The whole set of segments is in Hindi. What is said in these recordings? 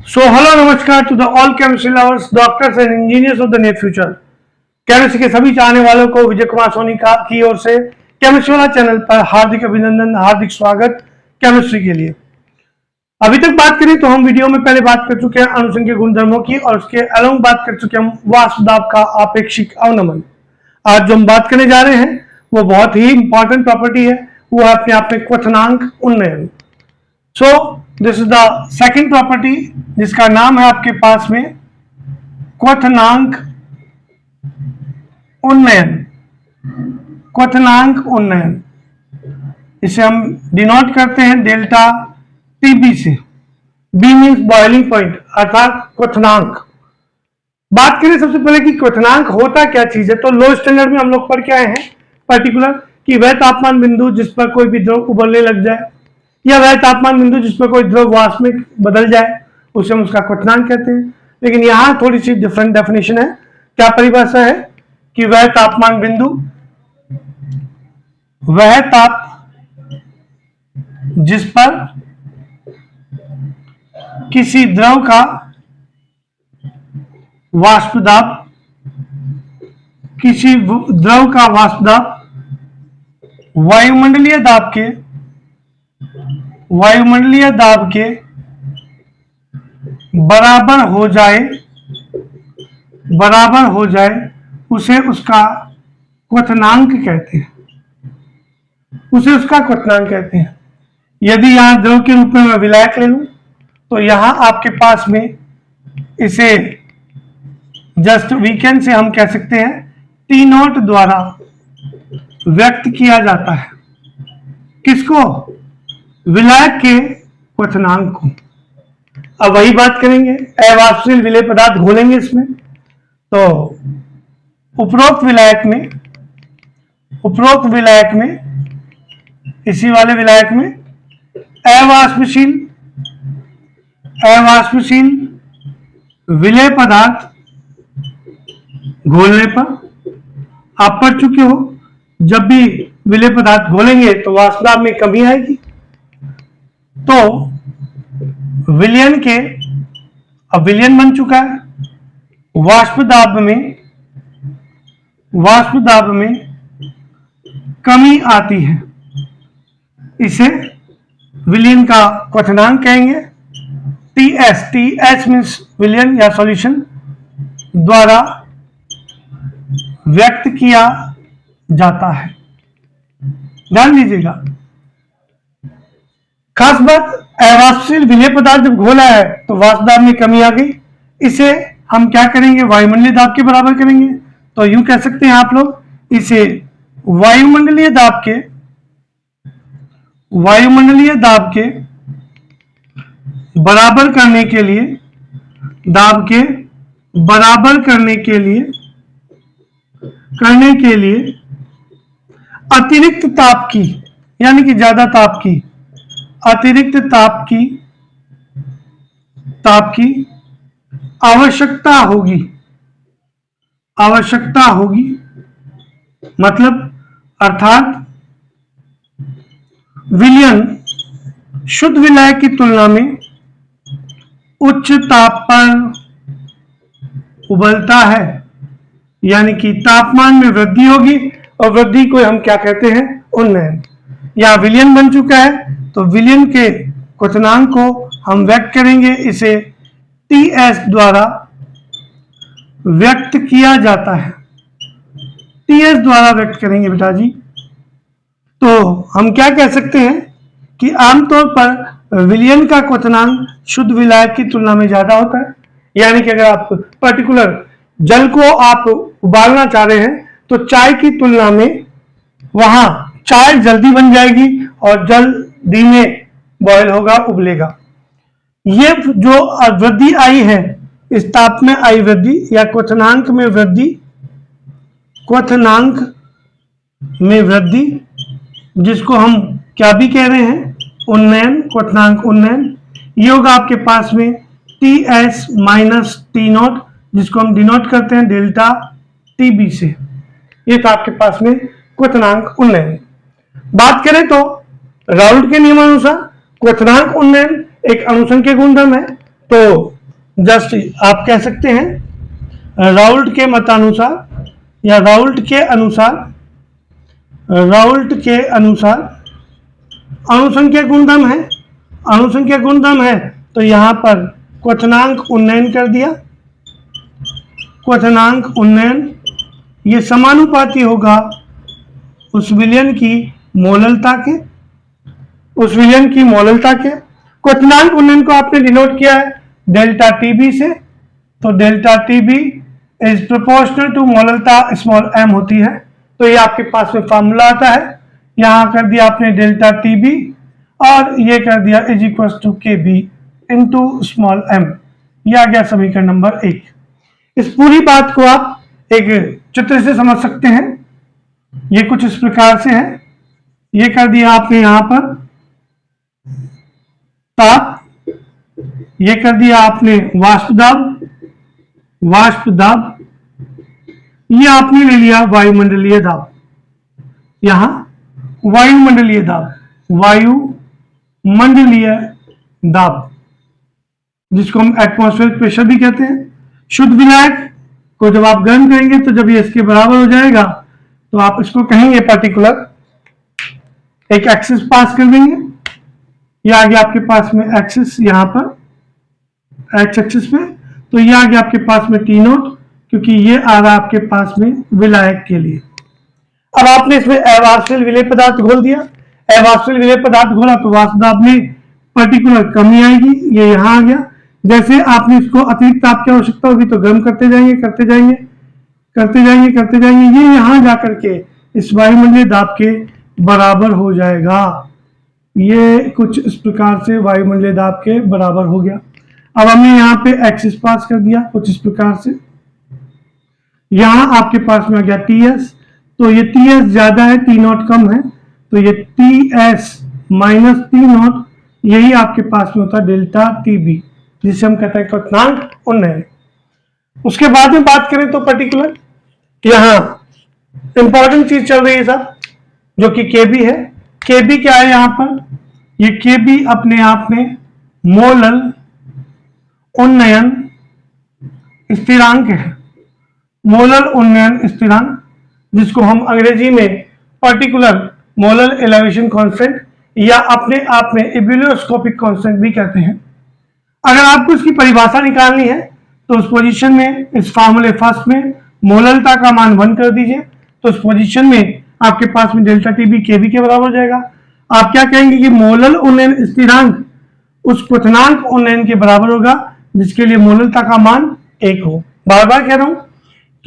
So, hello, नमस्कार to the all chemistry lovers, doctors and engineers of the near future. Chemistry के सभी चाहने वालों को विजय कुमार सोनी की ओर से केमिस्ट्री वाला चैनल पर हार्दिक अभिनंदन, हार्दिक स्वागत केमिस्ट्री के लिए। अभी तक बात करें तो हम वीडियो में पहले बात कर चुके हैं अणुसंख्यक गुणधर्मों की और उसके अलोंग बात कर चुके हैं वाष्प दाब का आपेक्षिक अवनमन। आज जो हम बात करने जा रहे हैं वो बहुत ही इंपॉर्टेंट प्रॉपर्टी है, वो है अपने आप में क्वथनांक उन्नयन। So this is the second property जिसका नाम है आपके पास में क्वथनांक उन्नयन। क्वथनांक उन्नयन इसे हम डिनोट करते हैं डेल्टा टीबी से। बी मीन्स बॉइलिंग पॉइंट अर्थात क्वथनांक। बात करें सबसे पहले कि क्वथनांक होता क्या चीज है, तो लो स्टैंडर्ड में हम लोग पढ़ के आए हैं पर्टिकुलर कि वह तापमान बिंदु जिस पर कोई भी द्रव उबलने लग जाए या वह तापमान बिंदु जिस पर कोई द्रव वाष्प में बदल जाए उसे हम उसका क्वथनांक कहते हैं। लेकिन यहां थोड़ी सी डिफरेंट डेफिनेशन है। क्या परिभाषा है कि वह तापमान बिंदु, वह ताप जिस पर किसी द्रव का वाष्प दाब, किसी द्रव का वाष्प दाब वायुमंडलीय दाब के बराबर हो जाए उसे उसका क्वथनांक कहते हैं। यदि यहां द्रव के रूप में मैं विलायक ले लूं तो यहां आपके पास में इसे जस्ट वीकेंड से हम कह सकते हैं टी नॉट द्वारा व्यक्त किया जाता है। किसको? विलायक के क्वथनांक को। अब वही बात करेंगे, अवाष्पशील विलेय पदार्थ घोलेंगे इसमें, तो उपरोक्त विलायक में इसी वाले विलायक में अवाष्पशील विलेय पदार्थ घोलने पर आप पढ़ चुके हो, जब भी विलेय पदार्थ घोलेंगे तो वाष्प दाब में कमी आएगी। तो विलयन बन चुका है। वाष्प दाब में कमी आती है, इसे विलयन का क्वथनांक कहेंगे। टीएस मीन्स विलयन या सॉल्यूशन द्वारा व्यक्त किया जाता है। ध्यान दीजिएगा, खास बात, अवाष्पशील विलेय पदार्थ जब घोला है तो वाष्प दाब में कमी आ गई, इसे हम क्या करेंगे, वायुमंडलीय दाब के बराबर करेंगे। तो यूं कह सकते हैं आप लोग, इसे वायुमंडलीय दाब के बराबर करने के लिए अतिरिक्त ताप की, यानी कि ज्यादा ताप की, अतिरिक्त ताप की आवश्यकता होगी। मतलब अर्थात विलयन शुद्ध विलायक की तुलना में उच्च ताप पर उबलता है, यानी कि तापमान में वृद्धि होगी और वृद्धि को हम क्या कहते हैं, उन्नयन। यहां विलयन बन चुका है तो विलयन के क्वथनांक को हम व्यक्त करेंगे, इसे टीएस द्वारा व्यक्त किया जाता है। टीएस द्वारा व्यक्त करेंगे बेटा जी। तो हम क्या कह सकते हैं कि आमतौर पर विलयन का क्वथनांक शुद्ध विलायक की तुलना में ज्यादा होता है। यानी कि अगर आप पर्टिकुलर जल को आप उबालना चाह रहे हैं तो चाय की तुलना में वहां चाय जल्दी बन जाएगी और जल धीमे बॉयल होगा, उबलेगा। ये जो वृद्धि आई है, इस ताप में आई वृद्धि या क्वथनांक में वृद्धि जिसको हम क्या भी कह रहे हैं, उन्नयन, क्वथनांक उन्नयन, ये होगा आपके पास में टीएस माइनस टी नॉट, जिसको हम डिनोट करते हैं डेल्टा टीबी से। ये था आपके पास में क्वथनांक उन्नयन। बात करें तो राउल्ट के नियमानुसार क्वथनांक उन्नयन एक अणुसंख्यक गुणधर्म है, तो जस्ट आप कह सकते हैं राउल्ट के मतानुसार या राउल्ट के अनुसार अणुसंख्या गुणधर्म है। अणुसंख्या गुणधर्म है तो यहां पर क्वथनांक उन्नयन कर दिया। क्वथनांक उन्नयन ये समानुपाती होगा उस विलयन की मोललता के, क्वथनांक उन्नयन को आपने डिनोट किया है डेल्टा टीबी से। तो delta TB is proportional to मोललता स्मॉल एम होती है। तो ये आपके पास में फॉर्मूला आता है, यहां कर दिया आपने डेल्टा टीबी और ये कर दिया इज इक्वल टू के बी इंटू स्मॉल एम। यह आ गया समीकरण नंबर 1। इस पूरी बात को आप एक चित्र से समझ सकते हैं। ये कुछ इस प्रकार से है, ये कर दिया आपने यहां पर ताप, ये कर दिया आपने वाष्प दाब, ये आपने ले लिया वायुमंडलीय दाब। यहां वायुमंडलीय दाब जिसको हम एटमॉस्फेरिक प्रेशर भी कहते हैं। शुद्ध विलायक को जब आप गर्म करेंगे तो जब ये इसके बराबर हो जाएगा तो आप इसको कहेंगे पर्टिकुलर एक एक्सिस पास कर देंगे। ये आ गया आपके पास में एक्सिस, यहां पर एक्स एक्सिस पे, तो ये आ गया आपके पास में टी नोट, क्योंकि ये आ रहा आपके पास में विलायक के लिए। अब आपने इसमें अवाष्पशील विलेय पदार्थ घोल दिया। अवाष्पशील विलेय पदार्थ घोला तो वाष्प दाब में पर्टिकुलर कमी आएगी, ये यहां आ गया। जैसे आपने इसको अतिरिक्त ताप की आवश्यकता होगी तो गर्म करते जाएंगे, ये यहां जाकर के इस वायुमंडलीय दाब के बराबर हो जाएगा। ये कुछ इस प्रकार से वायुमंडलीय दाब के बराबर हो गया। अब हमने यहाँ पे एक्सिस पास कर दिया कुछ इस प्रकार से, यहां आपके पास में आ गया टीएस, तो ये टीएस ज्यादा है, टी नॉट कम है, तो ये टीएस माइनस टी नॉट, यही आपके पास में होता है डेल्टा टीबी, जिसे हम कहते हैं क्वथनांक उन्नयन। उसके बाद में बात करें तो पर्टिकुलर यहां इंपॉर्टेंट चीज चल रही है साहब, जो कि केबी है। केबी क्या है यहां पर? ये केबी अपने आप में मोलल उन्नयन स्थिरांक है। मोलल उन्नयन स्थिरांक, जिसको हम अंग्रेजी में पर्टिकुलर मोलल एलिवेशन कांस्टेंट या अपने आप में एबिलियोस्कोपिक कांस्टेंट भी कहते हैं। अगर आपको इसकी परिभाषा निकालनी है तो उस पोजीशन में इस फार्मूले फर्स्ट में मोललता का मान 1 कर दीजिए, तो उस पोजीशन में आपके पास में डेल्टा टीबी केबी के बराबर हो जाएगा। आप क्या कहेंगे कि मोलल उन्नयन स्थिरांक उस क्वथनांक उन्नयन के बराबर होगा जिसके लिए मोललता का मान 1 हो। बार बार कह रहा हूं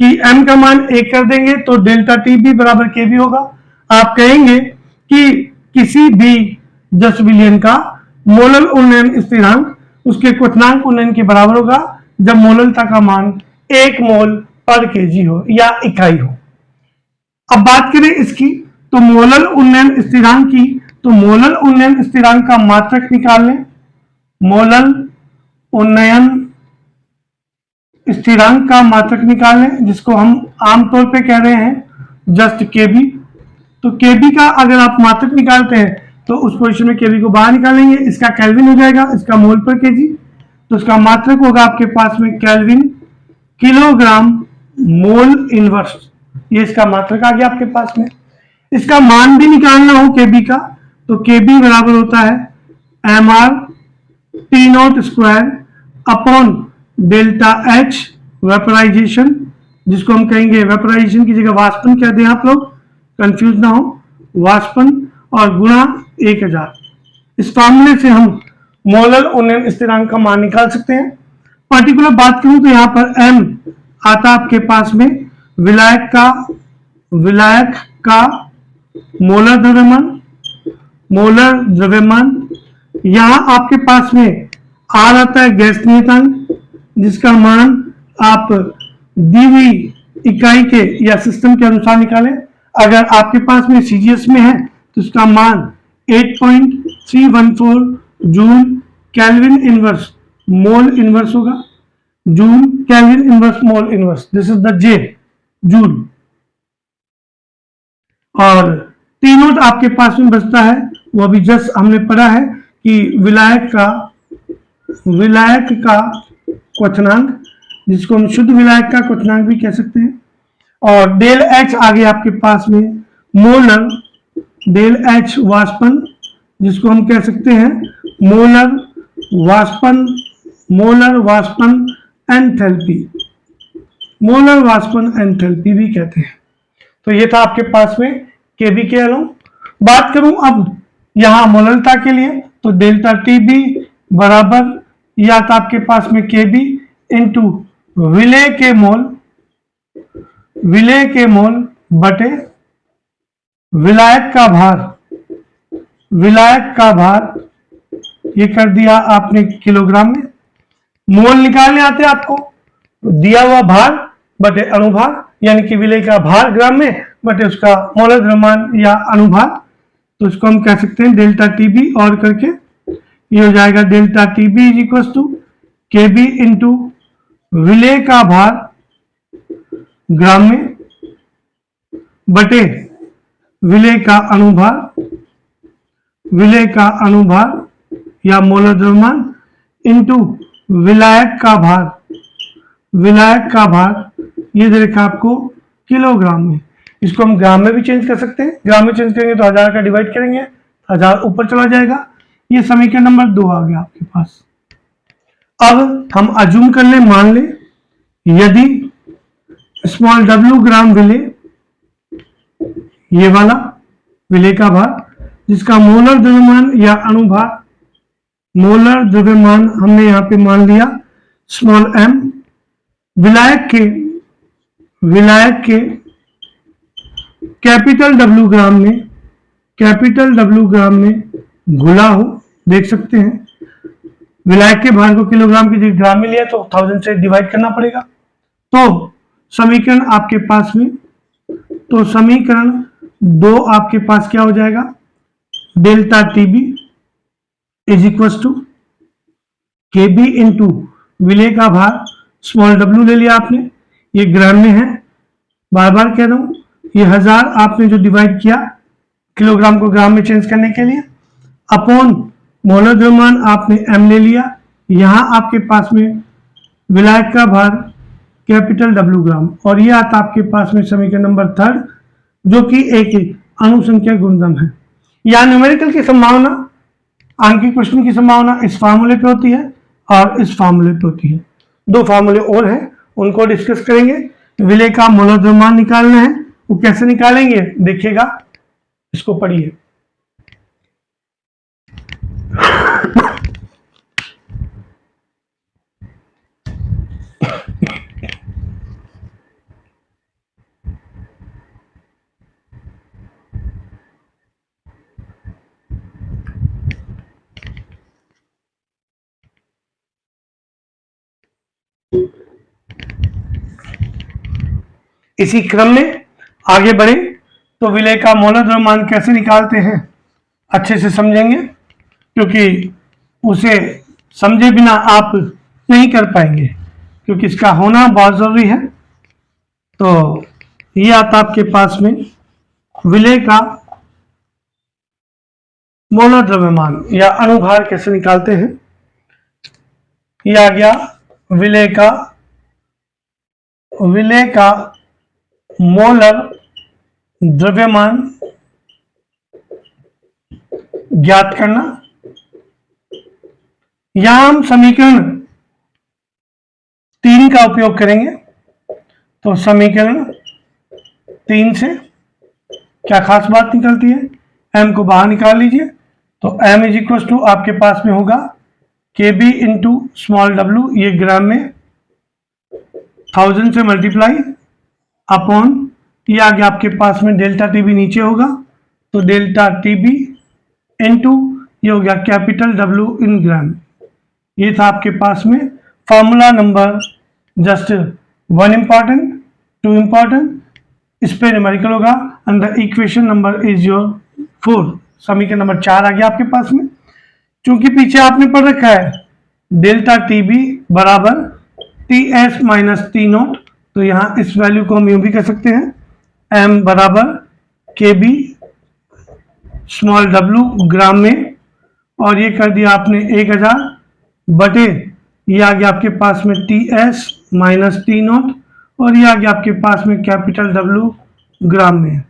कि m का मान 1 कर देंगे तो डेल्टा टीबी बराबर केबी होगा। आप कहेंगे कि किसी भी 10 विलयन का मोलल उन्नयन स्थिरांक उसके क्वथनांक उन्नयन के बराबर होगा जब मोललता का मान 1 मोल पर केजी हो या इकाई हो। अब बात करें इसकी तो मोलल उन्नयन स्थिरांक की, तो मोलल उन्नयन स्थिरांक का मात्रक निकाल लें। मोलल उन्नयन स्थिरांक का मात्रक निकाल लें, जिसको हम आमतौर पे कह रहे हैं जस्ट केबी। तो केबी का अगर आप मात्रक निकालते हैं तो उस पोजीशन में केबी को बाहर निकालेंगे, इसका केल्विन हो जाएगा, इसका मोल पर केजी, तो इसका मात्रक होगा आपके पास में केल्विन किलोग्राम मोल इनवर्स। ये इसका मात्रक आ गया आपके पास में। इसका मान भी निकालना हो केबी का तो केबी बराबर होता है mr T naught square upon delta H vaporization, जिसको हम कहेंगे वेपराइजेशन की जगह वाष्पन कह दें, आप लोग कंफ्यूज ना हो, वाष्पन, और गुणा 1000। इस फॉर्मूले से हम मोलल उन्नयन स्थिरांक का मान निकाल सकते हैं। पर्टिकुलर बात करूं तो यहां पर m आता आपके पास में विलायक का मोलर द्रव्यमान, यहां आपके पास में r आता है गैस नियतांक, जिसका मान आप दी हुई इकाई के या सिस्टम के अनुसार निकालें। अगर आपके पास में सीजीएस में है तो इसका मान 8.314 joule kelvin inverse mole inverse होगा। Joule kelvin inverse mole inverse, this is the J joule. और टी नोट आपके पास में बचता है, वो अभी जस्ट हमने पढ़ा है कि विलायक का क्वथनांक, जिसको हम शुद्ध विलायक का क्वथनांक भी कह सकते हैं। और डेल एच आगे आपके पास में मोलर, डेल एच वाष्पन, जिसको हम कह सकते हैं मोलर वाष्पन, मोलर वाष्पन एंथैल्पी, मोलर वाष्पन एंथैल्पी भी कहते हैं। तो ये था आपके पास में केबी के अलों। बात करूं अब यहां मोलरता के लिए, तो डेल्टा टीबी बराबर या था आपके पास में केबी इंटू विलेय के मोल, विलेय के मोल बटे विलायक का भार, विलायक का भार, ये कर दिया आपने किलोग्राम में। मोल निकालने आते आपको, दिया हुआ भार बटे अणुभार, यानी कि विलेय का भार ग्राम में बटे उसका मोलर द्रव्यमान या अणुभार। तो इसको हम कह सकते हैं डेल्टा टीबी, और करके ये हो जाएगा delta TB is equal to KB into विलेय का भार ग्राम में बटे विलेय का अणुभार, विलेय का अणुभार या मोलर द्रव्यमान इंटू विलायक का भार, विलायक का भार, ये दे रखा आपको किलोग्राम में। इसको हम ग्राम में भी चेंज कर सकते हैं। ग्राम में चेंज करेंगे तो 1000 का डिवाइड करेंगे, 1000 ऊपर चला जाएगा। ये समीकरण नंबर 2 आ गया आपके पास। अब हम अज्यूम कर लें, मान लें यदि स्मॉल डब्ल्यू ग्राम विलेय, ये वाला विलेय का भार, जिसका मोलर द्रव्यमान या अणुभार, मोलर द्रव्यमान हमने यहां पे मान लिया स्मॉल एम, विलायक के, विलायक के कैपिटल डब्ल्यू ग्राम में, कैपिटल डब्ल्यू ग्राम में घुला हो, देख सकते हैं विलायक के भार को किलोग्राम की जगह ग्राम में लिया तो 1000 से डिवाइड करना पड़ेगा। तो समीकरण आपके पास में, तो समीकरण 2 आपके पास क्या हो जाएगा, delta TB is equal to KB into विलेय का भार, स्मॉल डब्ल्यू ले लिया आपने, ये ग्राम में है, बार बार कह रहा हूं, ये 1000 आपने जो डिवाइड किया किलोग्राम को ग्राम में चेंज करने के लिए, अपॉन मोलर द्रव्यमान आपने एम ले लिया, यहां आपके पास में विलायक का भार कैपिटल डब्ल्यू ग्राम, और ये आता आपके पास में समीकरण नंबर 3 जो कि एक अणुसंख्या गुणधर्म है। या न्यूमेरिकल की संभावना, आंकिक प्रश्न की संभावना इस फार्मूले पे होती है और इस फार्मूले पे होती है। 2 फार्मूले और हैं, उनको डिस्कस करेंगे। विलेय का मोलर द्रव्यमान निकालना है, वो कैसे निकालेंगे देखिएगा, इसको पढ़िए। इसी क्रम में आगे बढ़े तो विलेय का मोलर द्रव्यमान कैसे निकालते हैं अच्छे से समझेंगे, क्योंकि उसे समझे बिना आप नहीं कर पाएंगे, क्योंकि इसका होना बहुत जरूरी है। तो ये आता आपके पास में विलेय का मोलर द्रव्यमान या अणुभार कैसे निकालते हैं। ये आ गया विलेय का मोलर द्रव्यमान ज्ञात करना। यहां हम समीकरण 3 का उपयोग करेंगे। तो समीकरण 3 से क्या खास बात निकलती है, m को बाहर निकाल लीजिए, तो m इज इक्वल टू आपके पास में होगा kb इंटू स्मॉल w, ये ग्राम में 1000 से मल्टीप्लाई अपॉन, ये आ गया आपके पास में डेल्टा टीबी नीचे होगा, तो डेल्टा टीबी इंटू ये हो गया कैपिटल W इन ग्राम। ये था आपके पास में formula number just 1 important, 2 important, इस पे न्यूमेरिकल होगा, and the equation number is your 4, समीकरण नंबर 4 आ गया आपके पास में। चूंकि पीछे आपने पढ़ रखा है डेल्टा टीबी बराबर टीएस माइनस टी नोट, तो यहाँ इस वैल्यू को हम यूं भी कह सकते हैं m बराबर के बी स्मॉल w ग्राम में, और ये कर दिया आपने 1000 बटे ये आ गया आपके पास में T S minus T not, और ये आ गया आपके पास में कैपिटल डब्ल्यू ग्राम में।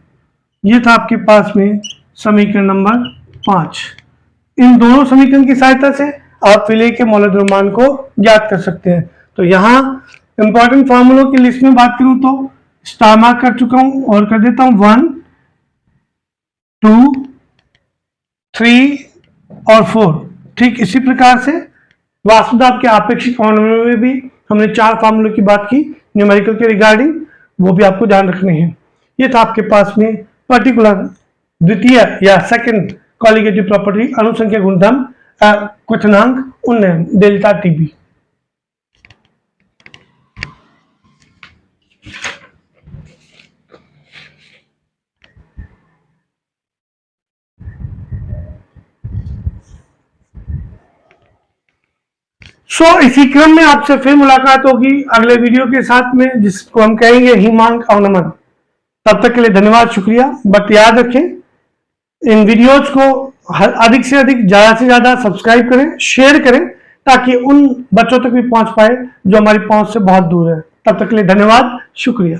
ये था आपके पास में समीकरण नंबर 5। इन दोनों समीकरण की सहायता से आप विलेय के मौलिक द्रव्यमान को ज्ञात कर सकते हैं। तो यहाँ इंपॉर्टेंट फॉर्मूलों की लिस्ट में बात करूं तो स्टार मार्क कर चुका हूं और कर देता हूं 1, 2, 3 और 4। ठीक इसी प्रकार से वास्तुदाब के आपेक्षिक फॉर्मूले में भी हमने 4 फॉर्मूलों की बात की न्यूमेरिकल के रिगार्डिंग, वो भी आपको ध्यान रखने हैं। ये था आपके पास में पर्टिकुलर द्वितीय या सेकंड कॉलिगेटिव प्रॉपर्टी अनुसंख्या गुणधर्म क्वथनांक उन्नयन डेल्टा टीबी। इसी क्रम में आपसे फिर मुलाकात होगी अगले वीडियो के साथ में, जिसको हम कहेंगे हिमांक अवनमन। तब तक के लिए धन्यवाद, शुक्रिया। बट याद रखें, इन वीडियोज को अधिक से अधिक, ज्यादा से ज्यादा सब्सक्राइब करें, शेयर करें, ताकि उन बच्चों तक भी पहुंच पाए जो हमारी पहुंच से बहुत दूर है। तब तक के लिए धन्यवाद, शुक्रिया।